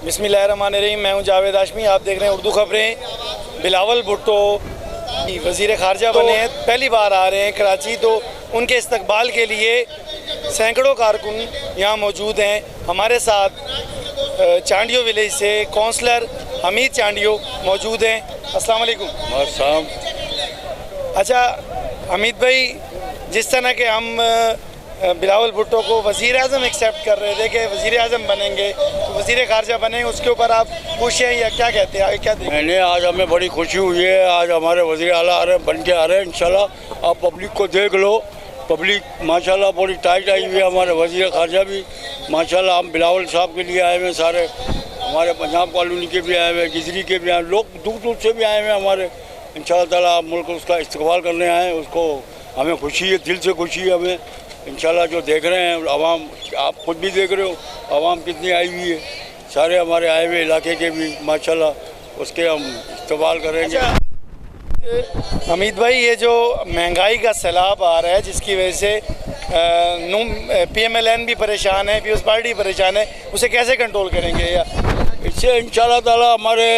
बिस्मिल्लाहिर्रहमानिर्रहीम। मैं हूं जावेद हाशमी, आप देख रहे हैं उर्दू खबरें। बिलावल भुट्टो वज़ीर ख़ारजा बने हैं, पहली बार आ रहे हैं कराची, तो उनके इस्तकबाल के लिए सैकड़ों कारकुन यहाँ मौजूद हैं। हमारे साथ चांडियो विलेज से काउंसलर हमीद चांडियो मौजूद हैं। अस्सलाम वालेकुम। अच्छा हमीद भाई, जिस तरह के हम बिलावल भुट्टो को वज़ीर आज़म एक्सेप्ट कर रहे थे कि वज़ीर आज़म बनेंगे, तो वज़ीर ख़ारजा बनेंगे, उसके ऊपर आप खुश हैं या क्या कहते हैं, आगे क्या देखें? नहीं, आज हमें बड़ी खुशी हुई है। आज हमारे वज़ीर आला आ रहे हैं, बन के आ रहे हैं इंशाल्लाह। आप पब्लिक को देख लो, पब्लिक माशाल्लाह बड़ी टाइट आई हुई है। हमारे वज़ीर ख़ारजा भी माशाल्लाह, हम बिलावल साहब के लिए आए हुए हैं, सारे हमारे पंजाब कॉलोनी के भी आए हुए हैं, गिजरी के भी आए, लोग दूर दूर से भी आए हुए हैं हमारे। इंशाल्लाह ताला मुल्क उसका इस्तकबाल करने आए, उसको हमें खुशी है, दिल से खुशी है हमें। इंशाल्लाह जो देख रहे हैं आवाम, आप खुद भी देख रहे हो आवाम कितनी आई हुई है, सारे हमारे आए हुए इलाके के भी माशाल्लाह, उसके हम इस्तेमाल करेंगे। हमीद भाई, ये जो महंगाई का सैलाब आ रहा है, जिसकी वजह से PMLN भी परेशान है, पीपल्स पार्टी परेशान है, उसे कैसे कंट्रोल करेंगे? या इससे इंशाल्लाह ताला हमारे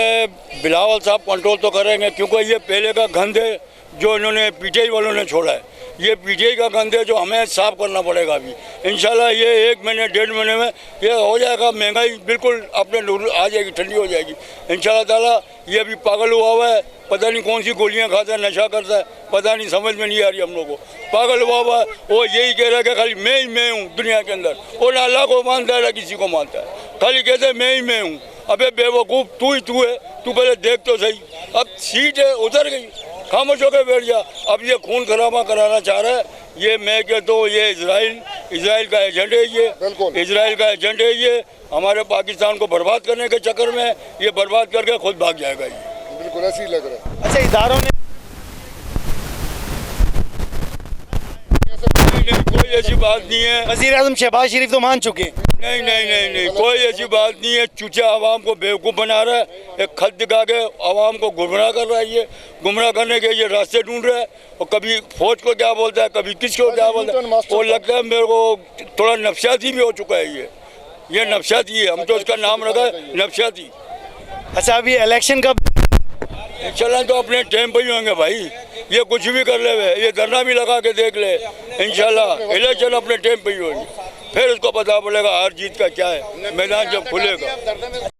बिलावल साहब कंट्रोल तो करेंगे, क्योंकि ये पहले का गंद है जो इन्होंने PTI वालों ने छोड़ा है। ये PTI का गंद है जो हमें साफ़ करना पड़ेगा अभी। इंशाल्लाह ये 1 महीने 1.5 महीने में ये हो जाएगा, महंगाई बिल्कुल अपने आ जाएगी, ठंडी हो जाएगी इंशाल्लाह ताला। ये अभी पागल हुआ है, पता नहीं कौन सी गोलियां खाता है, नशा करता है, पता नहीं, समझ में नहीं आ रही हम लोग को। पागल हुआ है, वो यही कह रहा है कि खाली मैं ही मैं हूँ दुनिया के अंदर। वो ना अल्लाह को मानता है ना किसी को मानता है, खाली कहते हैं मैं ही मैं हूँ। अबे बेवकूफ़, तू ही तू है, तू पहले देख तो सही। अब सीट है उतर गई, खामोश होकर बैठ जा। अब ये खून खराबा कराना चाह रहा है। ये मैं कहता हूँ ये इजराइल का एजेंट है, ये इजराइल का एजेंट है। ये हमारे पाकिस्तान को बर्बाद करने के चक्कर में ये बर्बाद करके खुद भाग जाएगा। ये बिल्कुल ऐसे ही लग रहा है। अच्छा, इदारों ने कोई ऐसी बात नहीं है। वज़ीर आज़म शहबाज शरीफ तो मान चुके हैं। नहीं, कोई ऐसी बात नहीं है। चूचा आवाम को बेवकूफ़ बना रहा है, एक खत दिखा के आवाम को गुमराह कर रहा है। ये गुमराह करने के ये रास्ते ढूंढ रहा है, और कभी फौज को क्या बोलता है, कभी किसको क्या बोलता है। वो लगता है मेरे को थोड़ा नफसियाती भी हो चुका है। ये नफसियाती है, हम तो उसका नाम रखा है नफसियाती। अच्छा, अभी इलेक्शन कब? इंशाल्लाह तो अपने टाइम पर ही होंगे भाई। ये कुछ भी कर ले, ये धरना भी लगा के देख ले, इंशाल्लाह इलेक्शन अपने टाइम पर ही होंगे। फिर उसको पता पड़ेगा हार जीत का क्या है, मैदान जब खुलेगा।